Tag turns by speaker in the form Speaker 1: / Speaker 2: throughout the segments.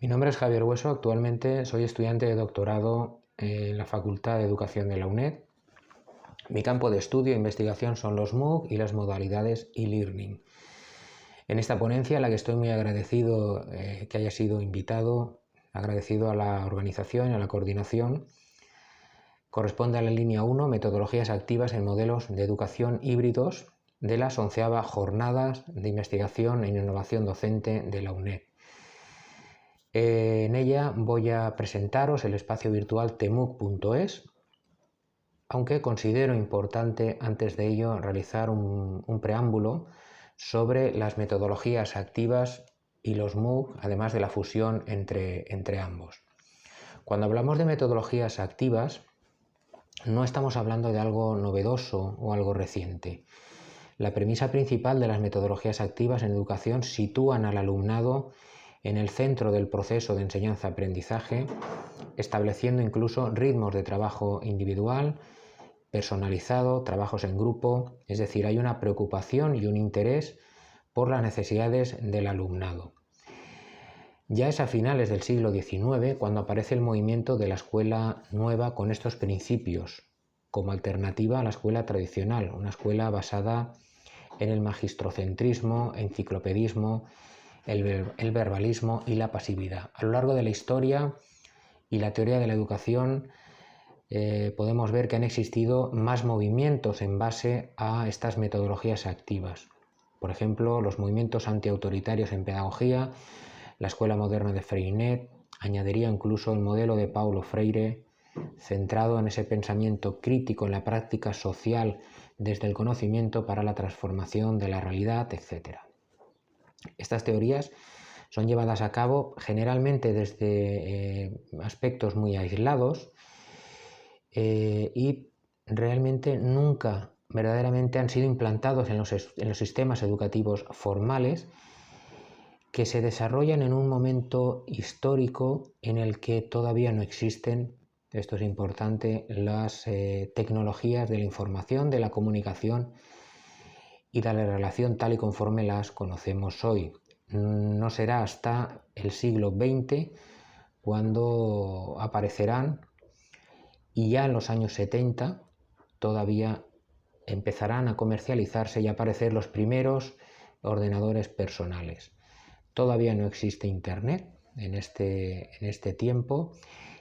Speaker 1: Mi nombre es Javier Hueso, actualmente soy estudiante de doctorado en la Facultad de Educación de la UNED. Mi campo de estudio e investigación son los MOOC y las modalidades e-learning. En esta ponencia, a la que estoy muy agradecido que haya sido invitado, agradecido a la organización y a la coordinación, corresponde a la línea 1, metodologías activas en modelos de educación híbridos de las 11ª Jornadas de Investigación en Innovación Docente de la UNED. En ella voy a presentaros el espacio virtual tmuc.es, aunque considero importante antes de ello realizar un preámbulo sobre las metodologías activas y los MOOC, además de la fusión entre ambos. Cuando hablamos de metodologías activas, no estamos hablando de algo novedoso o algo reciente. La premisa principal de las metodologías activas en educación sitúan al alumnado en el centro del proceso de enseñanza-aprendizaje, estableciendo incluso ritmos de trabajo individual, personalizado, trabajos en grupo, es decir, hay una preocupación y un interés por las necesidades del alumnado. Ya es a finales del siglo XIX cuando aparece el movimiento de la escuela nueva con estos principios, como alternativa a la escuela tradicional, una escuela basada en el magistrocentrismo, enciclopedismo, el verbalismo y la pasividad. A lo largo de la historia y la teoría de la educación podemos ver que han existido más movimientos en base a estas metodologías activas. Por ejemplo, los movimientos antiautoritarios en pedagogía, la escuela moderna de Freinet, añadiría incluso el modelo de Paulo Freire, centrado en ese pensamiento crítico en la práctica social desde el conocimiento para la transformación de la realidad, etc. Estas teorías son llevadas a cabo generalmente desde aspectos muy aislados y realmente nunca verdaderamente han sido implantados en los sistemas educativos formales, que se desarrollan en un momento histórico en el que todavía no existen, esto es importante, las tecnologías de la información, de la comunicación y de la relación tal y conforme las conocemos hoy. No será hasta el siglo XX cuando aparecerán, y ya en los años 70 todavía empezarán a comercializarse y a aparecer los primeros ordenadores personales. Todavía no existe Internet en este tiempo,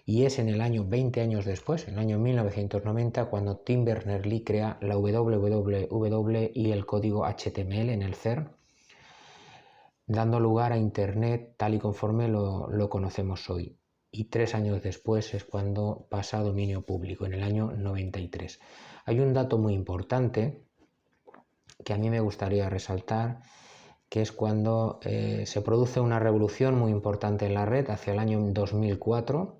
Speaker 1: y es en el año 20 años después, en el año 1990, cuando Tim Berners-Lee crea la WWW y el código HTML en el CERN, dando lugar a Internet tal y conforme lo conocemos hoy. Y 3 años después es cuando pasa a dominio público, en el año 93. Hay un dato muy importante que a mí me gustaría resaltar, que es cuando se produce una revolución muy importante en la red hacia el año 2004,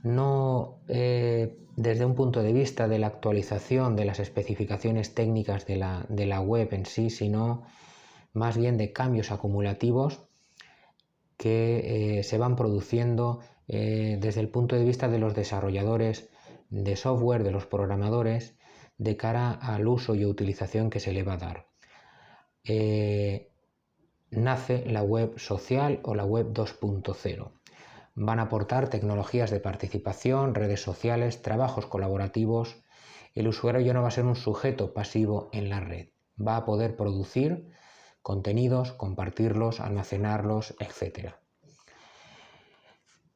Speaker 1: no desde un punto de vista de la actualización de las especificaciones técnicas de la web en sí, sino más bien de cambios acumulativos que se van produciendo desde el punto de vista de los desarrolladores de software, de los programadores, de cara al uso y utilización que se le va a dar. Nace la web social o la web 2.0. Van a aportar tecnologías de participación, redes sociales, trabajos colaborativos. El usuario ya no va a ser un sujeto pasivo en la red, va a poder producir contenidos, compartirlos, almacenarlos, etc.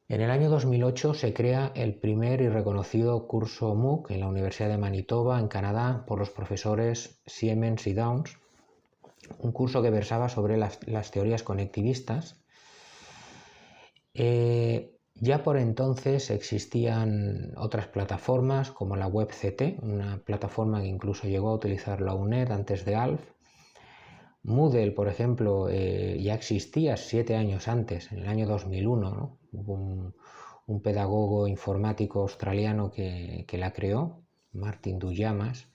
Speaker 1: En el año 2008 se crea el primer y reconocido curso MOOC en la Universidad de Manitoba, en Canadá, por los profesores Siemens y Downs, un curso que versaba sobre las teorías conectivistas. Ya por entonces existían otras plataformas como la WebCT, una plataforma que incluso llegó a utilizar la UNED antes de ALF. Moodle, por ejemplo, ya existía 7 años antes, en el año 2001, ¿no? Hubo un pedagogo informático australiano que la creó, Martin Duyamas.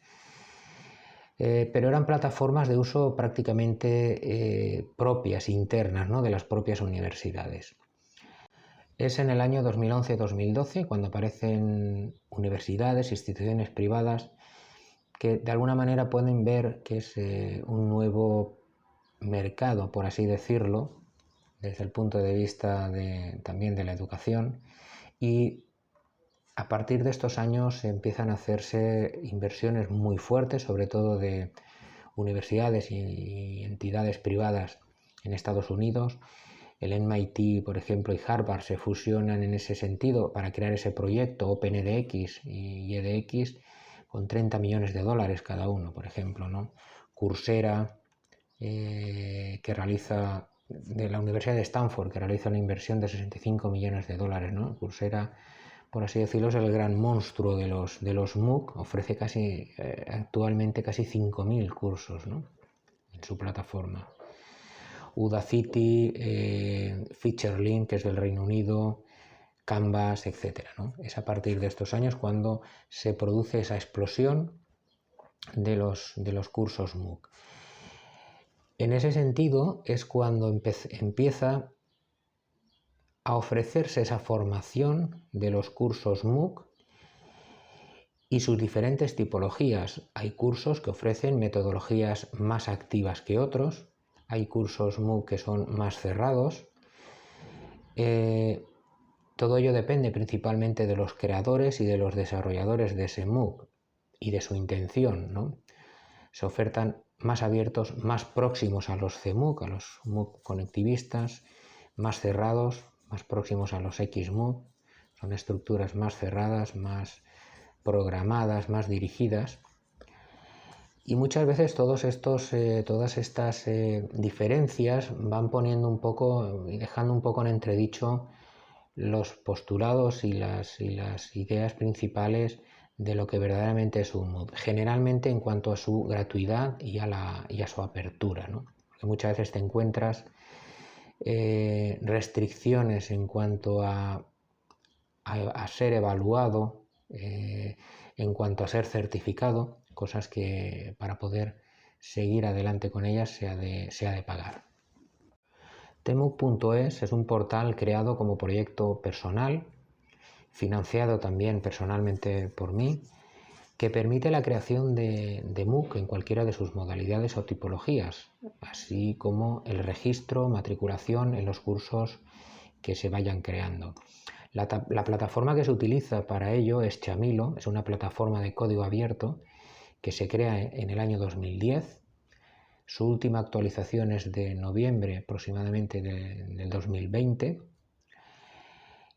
Speaker 1: Pero eran plataformas de uso prácticamente propias, internas, ¿no?, de las propias universidades. Es en el año 2011-2012 cuando aparecen universidades, instituciones privadas que de alguna manera pueden ver que es un nuevo mercado, por así decirlo, desde el punto de vista también de la educación, y a partir de estos años empiezan a hacerse inversiones muy fuertes, sobre todo de universidades y entidades privadas en Estados Unidos. El MIT, por ejemplo, y Harvard se fusionan en ese sentido para crear ese proyecto OpenEDX y EDX con 30 millones de dólares cada uno, por ejemplo, ¿no? Coursera, que realiza, de la Universidad de Stanford, que realiza una inversión de 65 millones de dólares, ¿no? Coursera, por así decirlo, es el gran monstruo de los MOOC, ofrece actualmente casi 5.000 cursos, ¿no?, en su plataforma. Udacity, Featurelink, que es del Reino Unido, Canvas, etcétera, ¿no? Es a partir de estos años cuando se produce esa explosión de los cursos MOOC. En ese sentido es cuando empieza a ofrecerse esa formación de los cursos MOOC y sus diferentes tipologías. Hay cursos que ofrecen metodologías más activas que otros, hay cursos MOOC que son más cerrados. Todo ello depende principalmente de los creadores y de los desarrolladores de ese MOOC y de su intención, ¿no? Se ofertan más abiertos, más próximos a los CMOOC, a los MOOC conectivistas, más cerrados, más próximos a los XMOOC. Son estructuras más cerradas, más programadas, más dirigidas. Y muchas veces todas estas diferencias van poniendo un poco y dejando un poco en entredicho los postulados y las ideas principales de lo que verdaderamente es un MOOC, generalmente en cuanto a su gratuidad y a su apertura, ¿no? Porque muchas veces te encuentras restricciones en cuanto a ser evaluado, en cuanto a ser certificado, cosas que para poder seguir adelante con ellas se ha de pagar. TMOOC.es es un portal creado como proyecto personal, financiado también personalmente por mí, que permite la creación de MOOC en cualquiera de sus modalidades o tipologías, así como el registro, matriculación en los cursos que se vayan creando. La plataforma que se utiliza para ello es Chamilo, es una plataforma de código abierto que se crea en el año 2010. Su última actualización es de noviembre aproximadamente del 2020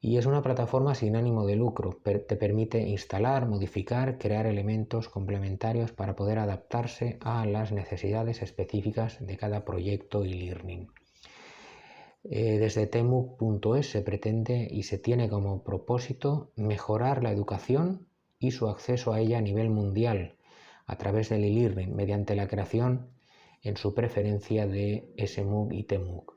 Speaker 1: y es una plataforma sin ánimo de lucro. Te permite instalar, modificar, crear elementos complementarios para poder adaptarse a las necesidades específicas de cada proyecto y learning. Desde tmooc.es se pretende y se tiene como propósito mejorar la educación y su acceso a ella a nivel mundial a través del e-learning mediante la creación en su preferencia de SMOOC y TMOOC.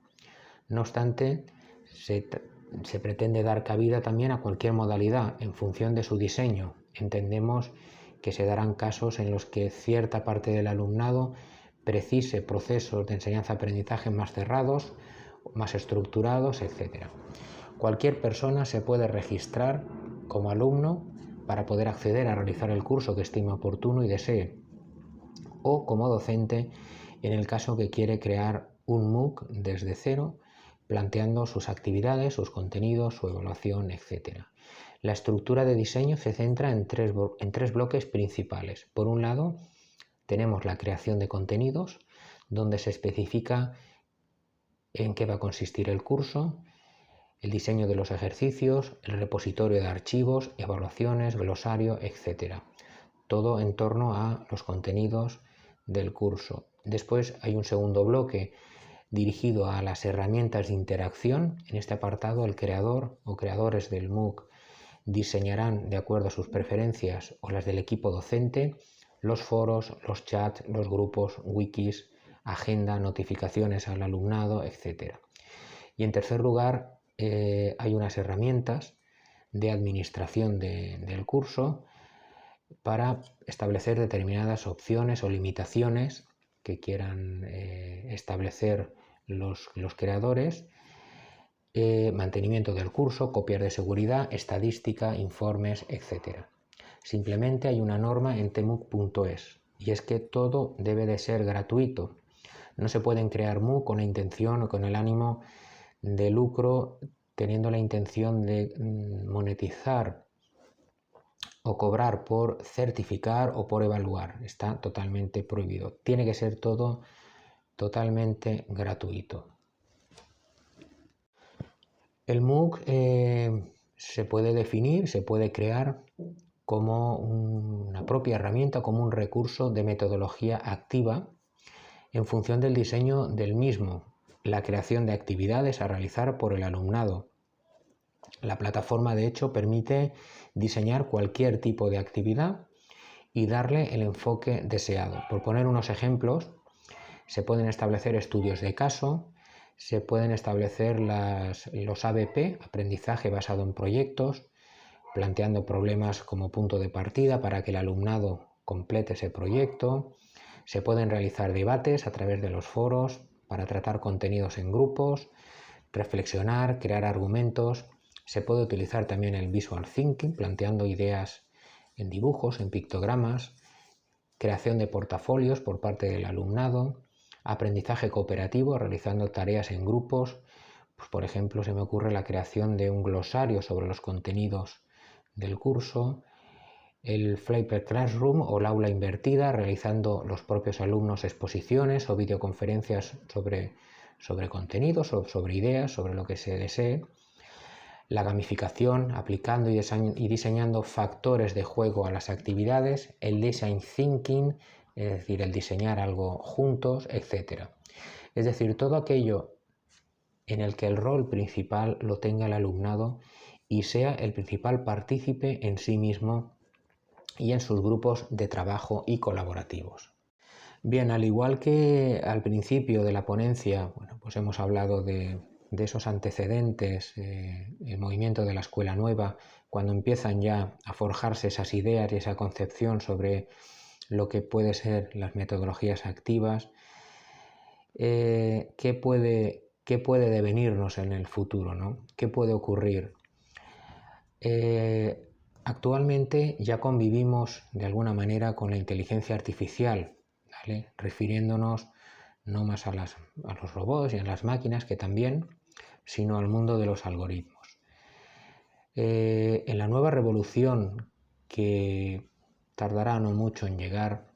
Speaker 1: No obstante, se pretende dar cabida también a cualquier modalidad en función de su diseño. Entendemos que se darán casos en los que cierta parte del alumnado precise procesos de enseñanza-aprendizaje más cerrados, más estructurados, etc. Cualquier persona se puede registrar como alumno para poder acceder a realizar el curso que estime oportuno y desee, o como docente en el caso que quiere crear un MOOC desde cero, planteando sus actividades, sus contenidos, su evaluación, etc. La estructura de diseño se centra en tres bloques principales. Por un lado, tenemos la creación de contenidos, donde se especifica en qué va a consistir el curso, el diseño de los ejercicios, el repositorio de archivos, evaluaciones, glosario, etc. Todo en torno a los contenidos del curso. Después hay un segundo bloque dirigido a las herramientas de interacción. En este apartado el creador o creadores del MOOC diseñarán de acuerdo a sus preferencias o las del equipo docente los foros, los chats, los grupos, wikis, agenda, notificaciones al alumnado, etc. Y en tercer lugar hay unas herramientas de administración del curso para establecer determinadas opciones o limitaciones que quieran establecer los creadores, mantenimiento del curso, copias de seguridad, estadística, informes, etc. Simplemente hay una norma en tmooc.es y es que todo debe de ser gratuito. No se pueden crear MOOC con la intención o con el ánimo de lucro teniendo la intención de monetizar o cobrar por certificar o por evaluar. Está totalmente prohibido. Tiene que ser todo totalmente gratuito. El MOOC se puede definir, se puede crear como una propia herramienta, como un recurso de metodología activa en función del diseño del mismo, la creación de actividades a realizar por el alumnado. La plataforma, de hecho, permite diseñar cualquier tipo de actividad y darle el enfoque deseado. Por poner unos ejemplos, se pueden establecer estudios de caso, se pueden establecer los ABP, aprendizaje basado en proyectos, planteando problemas como punto de partida para que el alumnado complete ese proyecto. Se pueden realizar debates a través de los foros para tratar contenidos en grupos, reflexionar, crear argumentos. Se puede utilizar también el visual thinking, planteando ideas en dibujos, en pictogramas, creación de portafolios por parte del alumnado, aprendizaje cooperativo, realizando tareas en grupos. Pues, por ejemplo, se me ocurre la creación de un glosario sobre los contenidos del curso, el Flipped Classroom o el aula invertida, realizando los propios alumnos exposiciones o videoconferencias sobre contenidos o sobre ideas, sobre lo que se desee. La gamificación, aplicando y diseñando factores de juego a las actividades, el design thinking, es decir, el diseñar algo juntos, etc. Es decir, todo aquello en el que el rol principal lo tenga el alumnado y sea el principal partícipe en sí mismo y en sus grupos de trabajo y colaborativos. Bien, al igual que al principio de la ponencia, bueno, pues hemos hablado de esos antecedentes, el movimiento de la escuela nueva, cuando empiezan ya a forjarse esas ideas y esa concepción sobre lo que puede ser las metodologías activas, ¿qué puede devenirnos en el futuro, ¿no? ¿Qué puede ocurrir? Actualmente ya convivimos de alguna manera con la inteligencia artificial, ¿vale? Refiriéndonos no más a los robots y a las máquinas, que también, sino al mundo de los algoritmos. En la nueva revolución que tardará no mucho en llegar,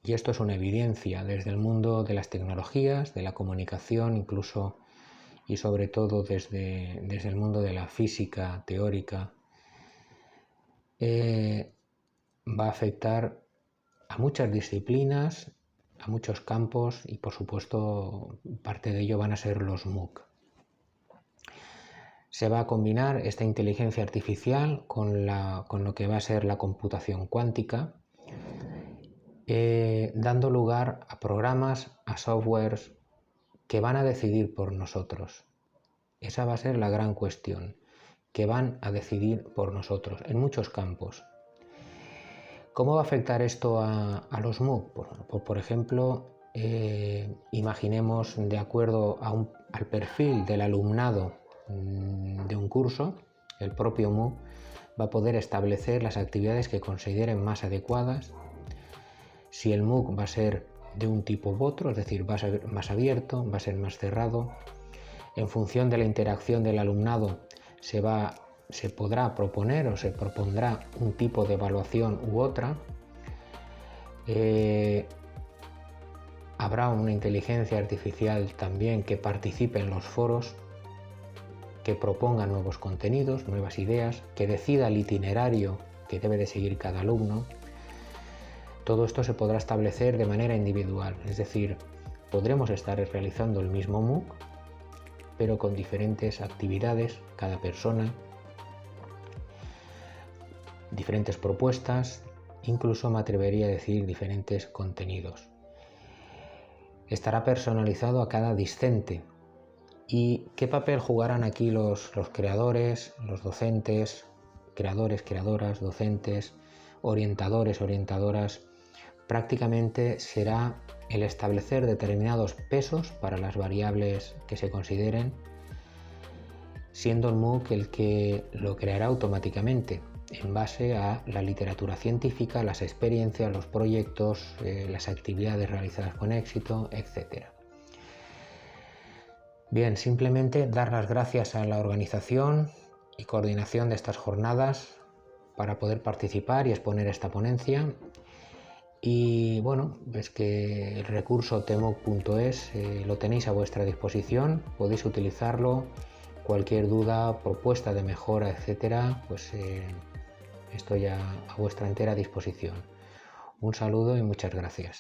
Speaker 1: y esto es una evidencia desde el mundo de las tecnologías, de la comunicación, incluso y sobre todo desde el mundo de la física teórica, va a afectar a muchas disciplinas, a muchos campos y por supuesto parte de ello van a ser los MOOC. Se va a combinar esta inteligencia artificial con lo que va a ser la computación cuántica, dando lugar a programas, a softwares que van a decidir por nosotros. Esa va a ser la gran cuestión, que van a decidir por nosotros en muchos campos. ¿Cómo va a afectar esto a los MOOC? Por ejemplo, imaginemos de acuerdo al perfil del alumnado de un curso, el propio MOOC va a poder establecer las actividades que consideren más adecuadas. Si el MOOC va a ser de un tipo u otro, es decir, va a ser más abierto, va a ser más cerrado. En función de la interacción del alumnado se podrá proponer o se propondrá un tipo de evaluación u otra. Habrá una inteligencia artificial también que participe en los foros, que proponga nuevos contenidos, nuevas ideas, que decida el itinerario que debe de seguir cada alumno. Todo esto se podrá establecer de manera individual, es decir, podremos estar realizando el mismo MOOC, pero con diferentes actividades, cada persona, diferentes propuestas, incluso me atrevería a decir diferentes contenidos. Estará personalizado a cada discente. ¿Y qué papel jugarán aquí los creadores, los docentes, creadores, creadoras, docentes, orientadores, orientadoras? Prácticamente será el establecer determinados pesos para las variables que se consideren, siendo el MOOC el que lo creará automáticamente en base a la literatura científica, las experiencias, los proyectos, las actividades realizadas con éxito, etc. Bien, simplemente dar las gracias a la organización y coordinación de estas jornadas para poder participar y exponer esta ponencia. Y bueno, es que el recurso temuc.es lo tenéis a vuestra disposición, podéis utilizarlo. Cualquier duda, propuesta de mejora, etcétera, pues estoy a vuestra entera disposición. Un saludo y muchas gracias.